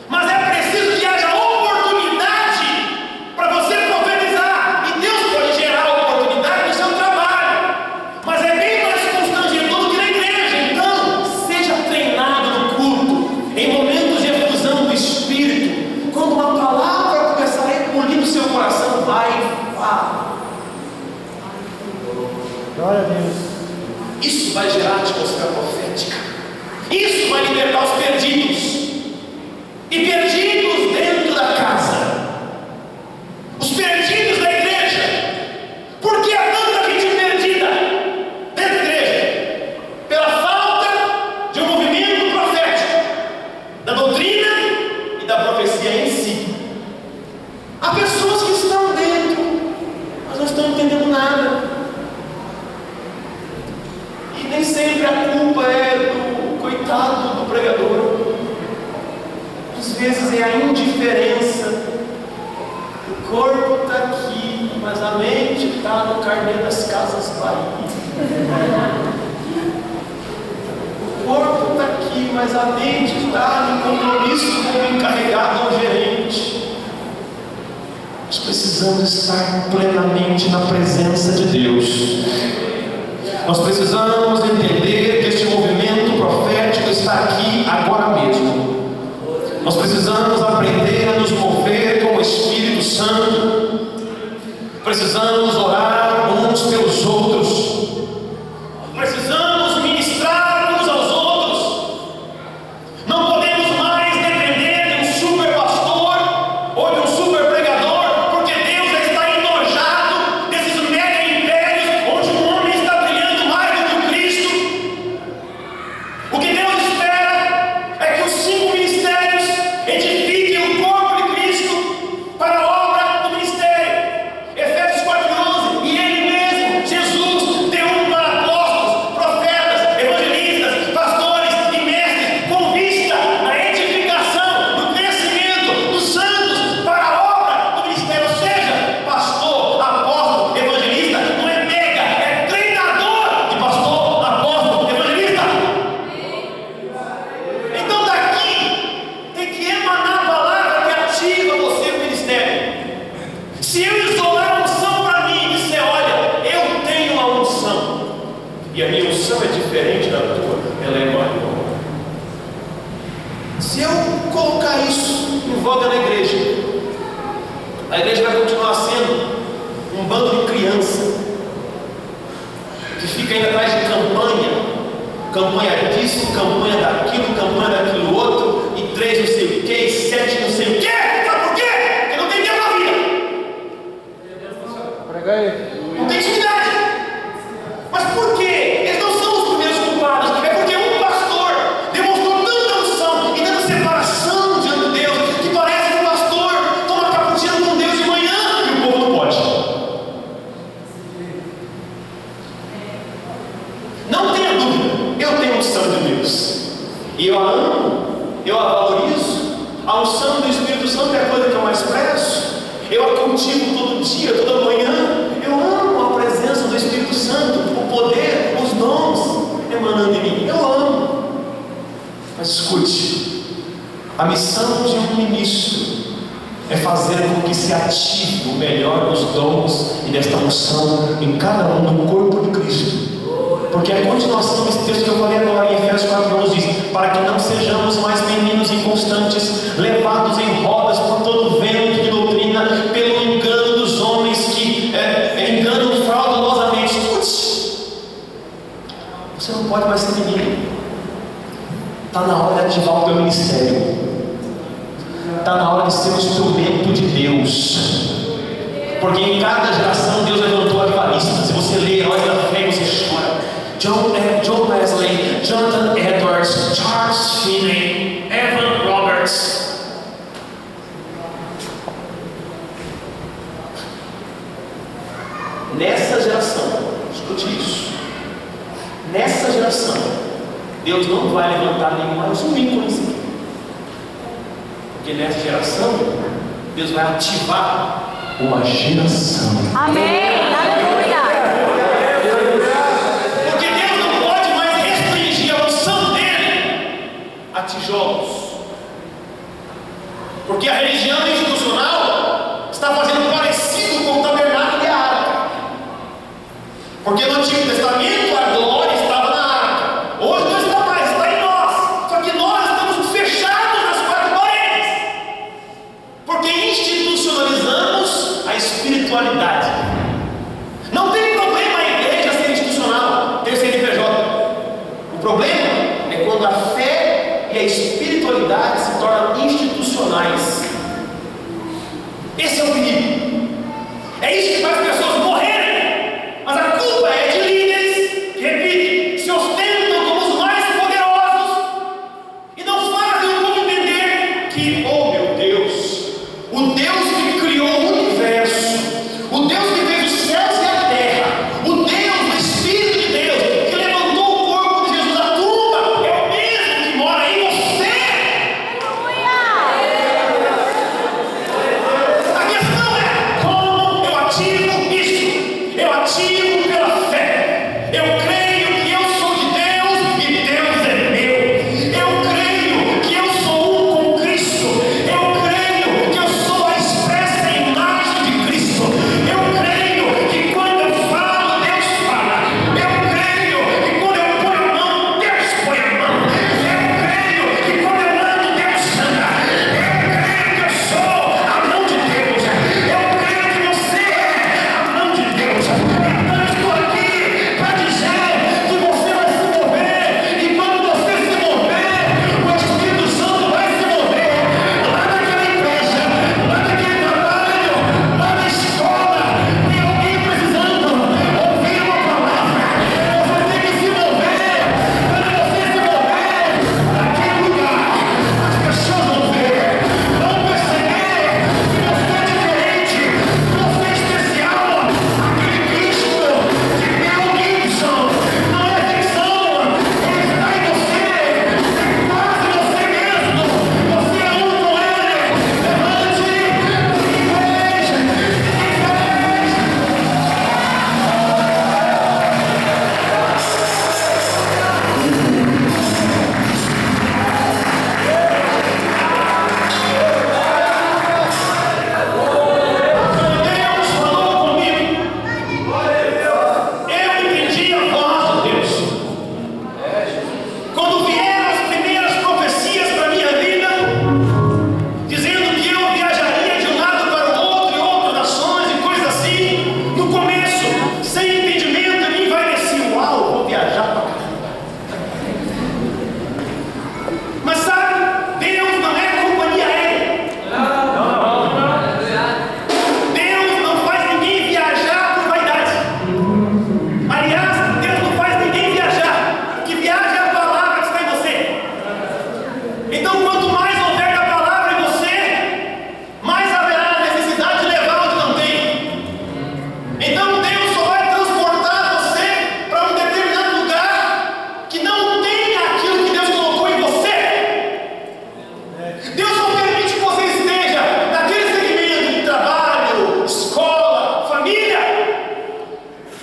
mas é preciso que haja oportunidade para você profetizar. E Deus pode gerar oportunidade no seu trabalho, mas é bem mais constrangedor do que na igreja. Então, seja treinado no culto, em momentos de efusão do Espírito. Quando uma palavra começar a ebulir no seu coração, vai e fala.
Glória a Deus.
Isso vai gerar atmosfera profética. Isso vai libertar os perdidos. E perdidos dentro da casa. Os perdidos da igreja. Por que há tanta gente perdida dentro da igreja? Pela falta de um movimento profético, da doutrina e da profecia em si. Há pessoas que estão dentro, mas não estão entendendo nada. E nem sempre a culpa é do coitado do pregador. Às vezes é a indiferença. O corpo está aqui, mas a mente está no carnê das Casas Bahia. O corpo está aqui, mas a mente está no compromisso com o encarregado ou gerente. Nós precisamos estar plenamente na presença de Deus. Nós precisamos entender que este movimento profético está aqui agora mesmo. Nós precisamos aprender a nos mover com o Espírito Santo. Precisamos orar uns pelos outros. Precisamos ministrar uns aos outros. Não podemos mais depender de um super pastor ou de um super pregador, porque Deus já está enojado desses mega impérios onde um homem está brilhando mais do que o Cristo. O que Deus espera é que os 5 ministérios edifiquem o corpo de Cristo para a obra do ministério. e a minha unção é diferente da tua, ela é maior. Se eu colocar isso em voga na igreja, a igreja vai continuar sendo um bando de criança que fica indo atrás de campanha disso, campanha daquilo, campanha daquilo outro, e 3 não sei o que, e 7 não sei o que. Sabe por quê? Porque não tem tempo na vida, não tem intimidade. Mas por quê? Eles não são os primeiros culpados. É porque um pastor demonstrou tanta unção e tanta separação diante de Deus que parece que o pastor toma cappuccino com Deus de manhã e o povo não pode. Não tenha dúvida, eu tenho unção de Deus e eu a amo, eu a valorizo. A unção do Espírito Santo é a coisa que eu mais prezo. Eu a cultivo todo dia, toda manhã. Eu amo a presença do Espírito Santo, o poder, os dons emanando em mim. Eu amo. Mas escute, a missão de um ministro é fazer com que se ative o melhor dos dons e desta unção em cada um do corpo de Cristo. Porque a continuação desse texto que eu falei agora em Efésios 4:11 diz: para que não sejamos mais meninos inconstantes, levados em rodas por todo vento de doutrina, pelo engano dos homens que enganam fraudulosamente. Escute, você não pode mais ser menino. Está na hora de ativar o teu ministério. Está na hora de ser um instrumento de Deus. Porque em cada geração Deus levantou avivalistas. Se você lê Heróis da Fé, você chora. John Wesley, Jonathan Edwards, Charles Finney, Evan Roberts. Nessa geração, escute isso. Nessa geração, Deus não vai levantar nem mais um ícone assim. Porque nessa geração, Deus vai ativar uma geração.
Amém. Aleluia.
Porque Deus não pode mais restringir a unção dele a tijolos. Porque a religião institucional está fazendo parecido com o tabernáculo e a arca. Porque no Antigo Testamento a glória estava na arca. Hoje não está mais, está em nós. Só que nós estamos fechados nas 4 paredes. Porque institucionalizamos a espiritualidade. Não tem problema a igreja ser institucional, ter CNPJ. O problema é quando a fé e a espiritualidade se tornam institucionais. Esse é o perigo. É isso que faz as pessoas morrerem. Mas a culpa é de líderes que, repito, se ostentam como os mais poderosos e não fazem o povo entender que, oh meu Deus, o Deus que criou o universo, o Deus que fez os céus e a terra, o Deus, o Espírito de Deus, que levantou o corpo de Jesus da tumba, é o mesmo que mora em você. A questão é: Então Deus só vai transportar você para um determinado lugar que não tenha aquilo que Deus colocou em você. Deus só permite que você esteja naquele segmento de trabalho, escola, família,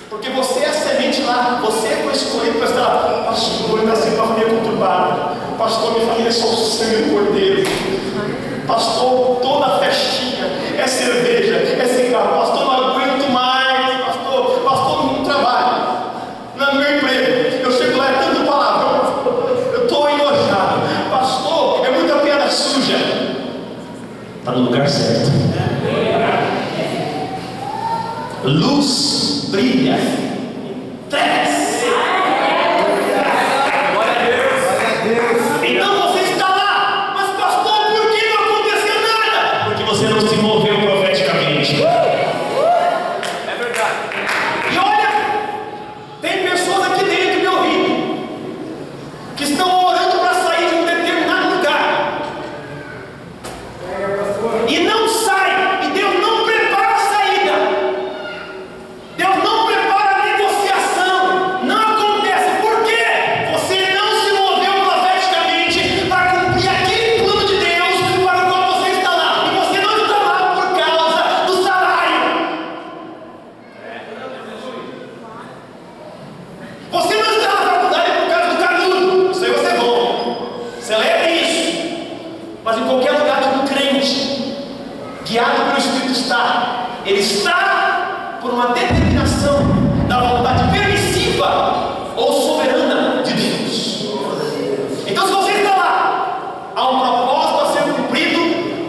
porque você é a semente lá. Você foi escolhido para estar lá. Pastor, eu nasci numa família conturbada. Pastor, minha família é só o sangue do Cordeiro. Pastor, toda festinha é cerveja, é cigarro. Pastor, não aguento mais. Pastor, não trabalho. No meu emprego, eu chego lá, é tanto palavrão. Eu estou enojado. Pastor, é muita piada suja. Está no lugar certo. Luz brilha, trevas. Então você está lá, mas pastor, por que não aconteceu nada? Porque você não se moveu profeticamente.
É verdade.
E olha, tem pessoas aqui dentro me ouvindo que estão orando para sair de um determinado lugar e não sai, e Deus não prepara a saída. Deus não prepara a negociação. Não acontece. Por quê? Você não se moveu profeticamente para cumprir aquele plano de Deus para o qual você está lá. E você não está lá por causa do salário. Você não está na faculdade por causa do canudo. Isso aí você é bom. Celebra isso. Mas em qualquer lugar que um crente, guiado pelo Espírito está, ele está por uma determinação da vontade permissiva ou soberana de Deus. Então, se você está lá, há um propósito a ser cumprido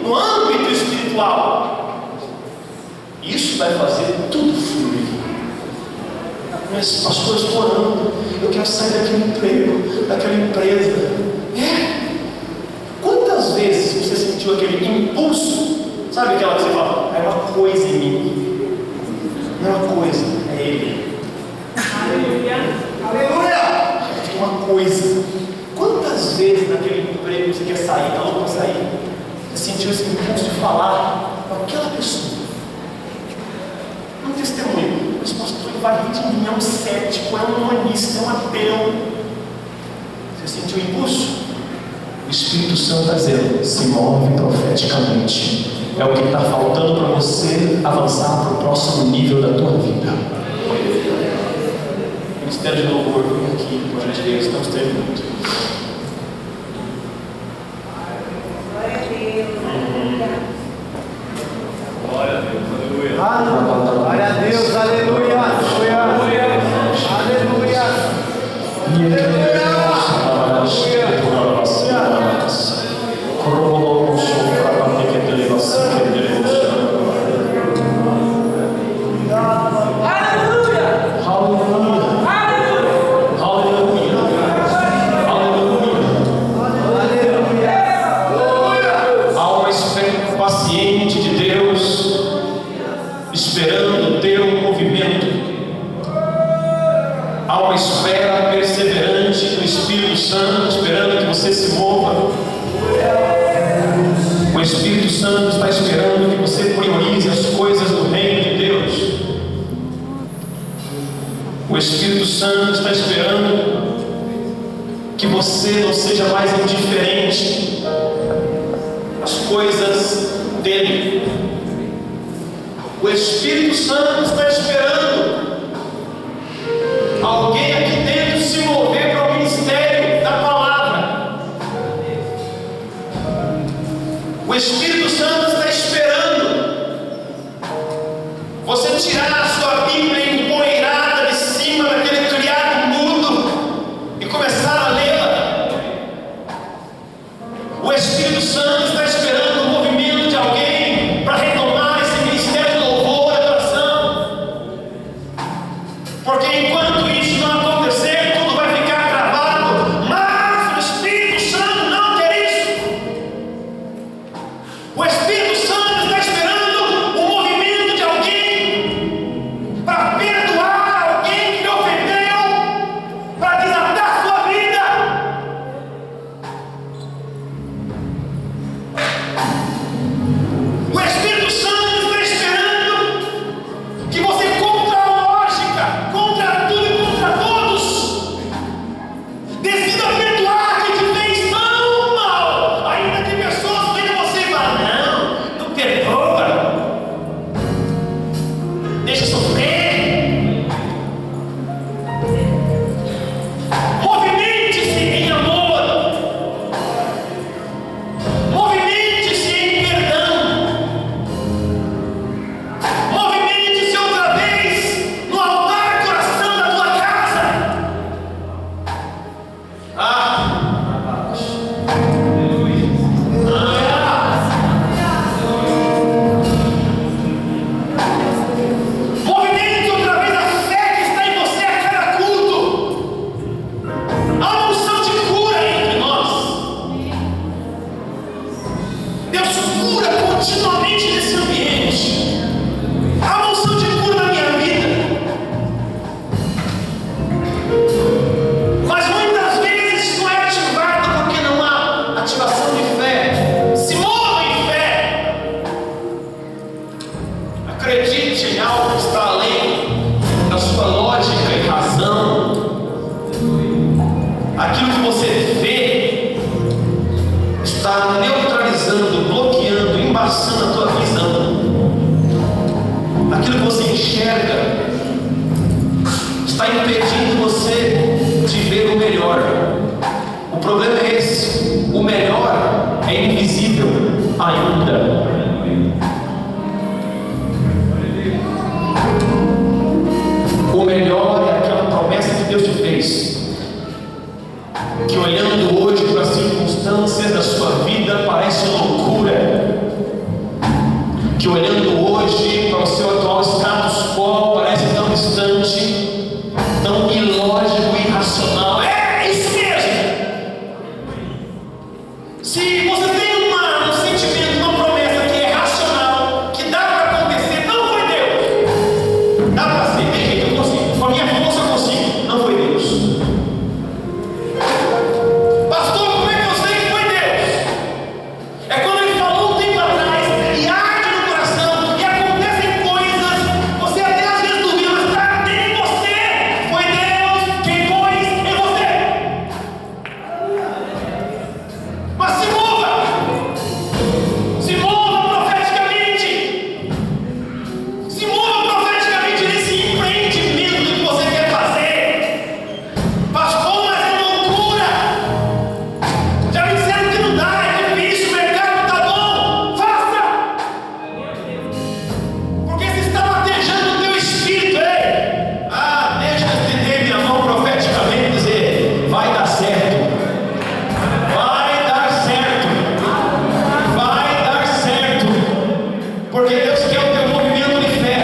no âmbito espiritual. Isso vai fazer tudo fluir. Mas, pastor, eu estou orando, eu quero sair daquele emprego, daquela empresa. Quantas vezes você sentiu aquele impulso? Sabe aquela que você fala, é uma coisa em mim. Não é uma coisa, é Ele. Aleluia! É uma coisa. Quantas vezes naquele emprego você quer sair, está louco para sair? Você sentiu esse impulso de falar com aquela pessoa? Um testemunho. Mas pastor, ele vai rir de mim, é um cético, é um humanista, é um ateu. Você sentiu o impulso? O Espírito Santo está dizendo, se move profeticamente. É o que está faltando para você avançar para o próximo nível da tua vida. Ministério de louvor, vem aqui, por gentileza, estamos terminando.
Glória a Deus, aleluia.
Glória a Deus, aleluia.
Há uma espera paciente de Deus, esperando o teu movimento. Há uma espera perseverante do Espírito Santo, esperando que você se mova. O Espírito Santo está esperando que você priorize as coisas do reino de Deus. O Espírito Santo está esperando que você não seja mais indiferente às coisas dele. O Espírito Santo está esperando alguém aqui dentro se mover para o ministério da palavra. O Espírito Santo está esperando você tirar a sua Bíblia empoeirada de cima daquele criado mudo e começar a lê-la. O Espírito Santo está esperando o movimento de alguém para retomar esse ministério de louvor e adoração. Porque enquanto isso não acontecer, tudo vai ficar travado. Mas o Espírito Santo não quer isso. O Espírito Santo está esperando o movimento de alguém para deixa sofrer. Movimente-se em amor. Movimente-se em perdão. Movimente-se outra vez no altar coração da tua casa. Movimente outra vez a fé que está em você a cada culto. Há uma unção de cura entre nós. Deus cura continuamente nesse ambiente. Há uma unção de cura na minha vida. Mas muitas vezes não é ativado porque não há ativação de fé. Se mova em fé. Acredite em algo que está além da sua lógica e razão. Aquilo que você vê está neutralizando, bloqueando, embaçando a tua visão. Aquilo que você enxerga está impedindo você de ver o melhor. O problema é esse: o melhor é invisível ainda. O melhor é aquela promessa que Deus te fez, que olhando hoje para as circunstâncias da sua vida parece loucura, que olhando hoje para o seu atual status quo parece tão distante, tão ilógico e irracional. É isso mesmo. Se você tem um sentimento, uma promessa que é racional, que dá para acontecer, não foi Deus. Dá para ser, tem jeito, eu consigo. Com a minha força eu consigo. Não foi Deus. Pastor, como é que eu sei que foi Deus? É quando ele falou um tempo atrás e arde no coração e acontecem coisas, você até às vezes duvida, mas está dentro de você. Foi Deus quem pôs em você. Mas se mova profeticamente. Se mova profeticamente nesse empreendimento que você quer fazer. Pastor, mas é loucura. Já me disseram que não dá, é difícil, o mercado não tá bom. Faça! Porque se está latejando o teu espírito, ei. Deixa eu estender minha mão profeticamente e dizer: vai dar certo. Vai dar certo. Vai dar certo. Porque Deus quer o teu movimento de fé.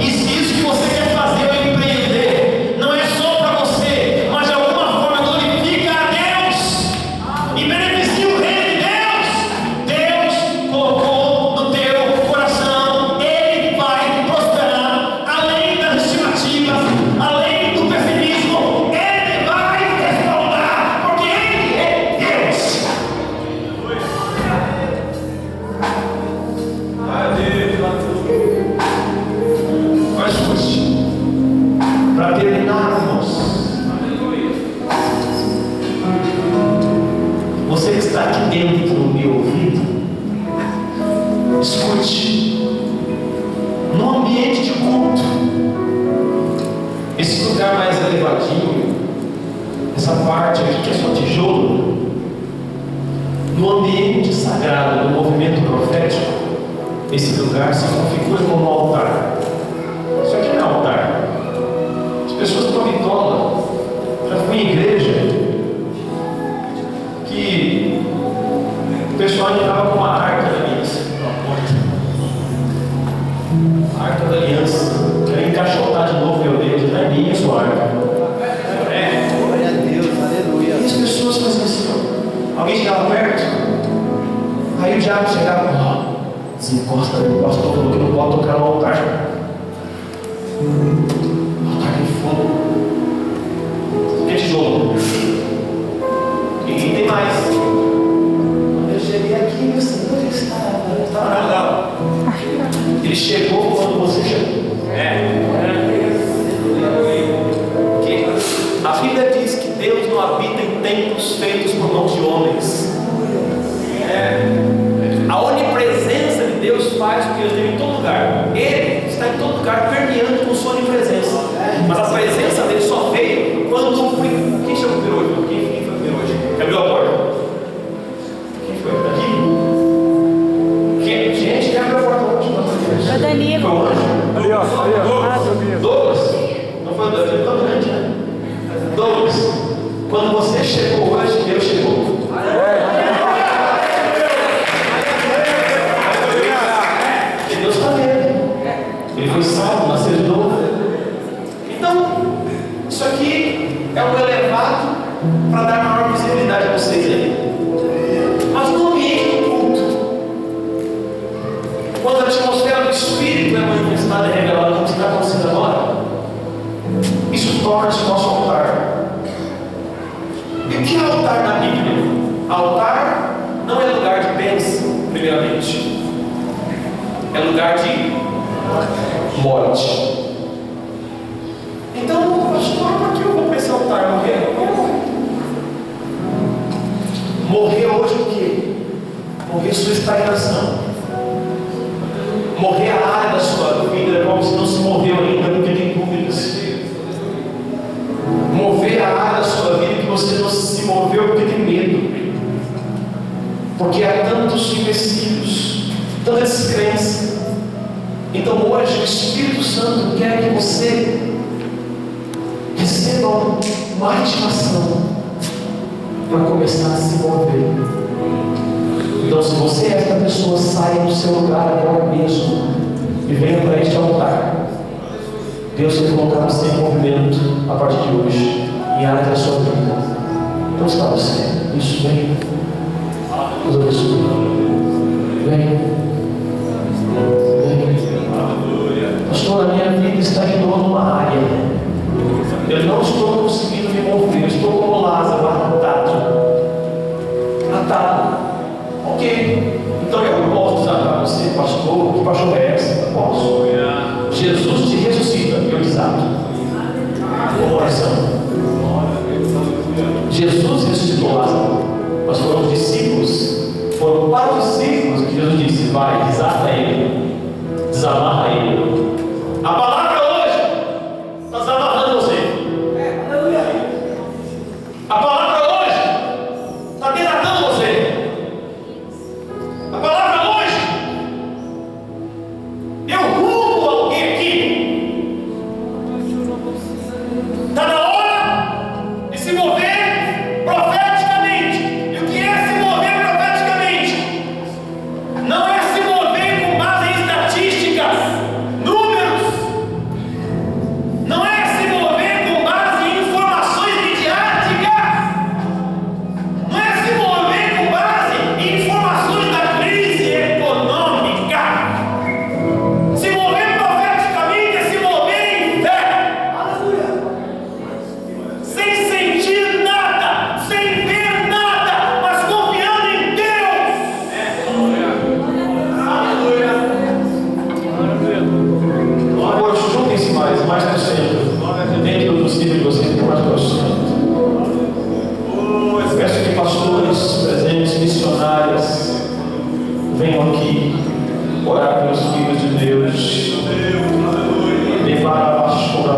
E se isso que você quer fazer ou empreender não é só para você, mas de alguma forma glorifica a Deus e beneficia o reino de Deus, Deus colocou no teu coração, Ele vai prosperar além das estimativas, além do pessimismo. Ele vai respaldar, porque Ele é Deus. Mas escute, para terminar, irmãos, você que está aqui dentro no meu ouvido, escute, no ambiente de culto, esse lugar mais elevadinho, essa parte aqui que é só tijolo, no ambiente sagrado, no movimento profético, esse lugar se configura como um altar. Isso aqui não é altar. As pessoas estão bitola. Já fui em igreja que o pessoal entrava com uma arca da aliança na porta. Arca da aliança. Quero encaixotar de novo, meu Deus. Não é minha sua arca.
Glória a Deus, aleluia.
E as pessoas faziam assim, ó. Alguém chegava perto, aí o diabo chegava, desencosta, o pastor falou que não pode tocar no altar. Altar de fogo. Que é tijolo. E tem mais. Quando eu cheguei aqui, meu Senhor, ele estava lá. Ele chegou quando você chegou. Que a Bíblia diz que Deus não habita em templos feitos por mãos de homens. A onipresença de Deus faz com que ele esteja em todo lugar. Ele está em todo lugar permanente. Foi tão grande, né? Douglas, quando você chegou hoje, Deus chegou. E Deus está vendo. Ele foi salvo, nasceu de novo. Então, isso aqui é um elevado para dar maior visibilidade a vocês aí. Mas no ambiente do culto, quando a atmosfera do Espírito é manifestada e revelada como está acontecendo agora, isso torna-se nosso altar. E o que é altar na Bíblia? Altar não é lugar de bênção, primeiramente. É lugar de morte. Então, pastor, por que eu vou para esse altar morrer? Morrer hoje o quê? Morrer sua estagnação. Morrer a área da sua vida, irmão, se não se moveu ainda, porque tem dúvidas. Mover a área da sua vida que você não se moveu porque tem medo. Porque há tantos empecilhos, tanta descrença. Então hoje o Espírito Santo quer que você receba uma ativação para começar a se mover. Então, se você é esta pessoa, saia do seu lugar agora mesmo e venha para este altar. Deus quer colocar você em movimento a partir de hoje, em área da sua vida. Então está você. Isso, vem. Deus abençoe. Vem. Pastor, a minha vida está em numa área. Eu não estou conseguindo me mover. Eu estou como Lázaro, atado. Ok. Então eu posso usar para você, pastor. Que pastor é essa? Eu posso. Jesus te ressuscita. Eu desato. Uma oração. Jesus ressuscitou Lázaro. Mas foram os discípulos. Foram para os discípulos que Jesus disse: vai, desata ele. Desamarra ele. A palavra hoje está desamarrando você. A palavra hoje está desatando você. A palavra hoje deu rumo a alguém aqui. Está na hora de se mover profeticamente. E o que é se mover profeticamente? Não é se mover com base em estatísticas, números. Não é se mover com base em informações midiáticas. Não é se mover com base em informações da crise econômica. Se mover profeticamente é se mover em fé. Sem sentir nada, sem ver nada, mas confiando em Deus. Por favor, juntem-se mais para o centro. Dentro do possível de vocês, mais para o centro. Eu peço que pastores, presentes, missionários, venham aqui orar pelos filhos de Deus. Levar a pastora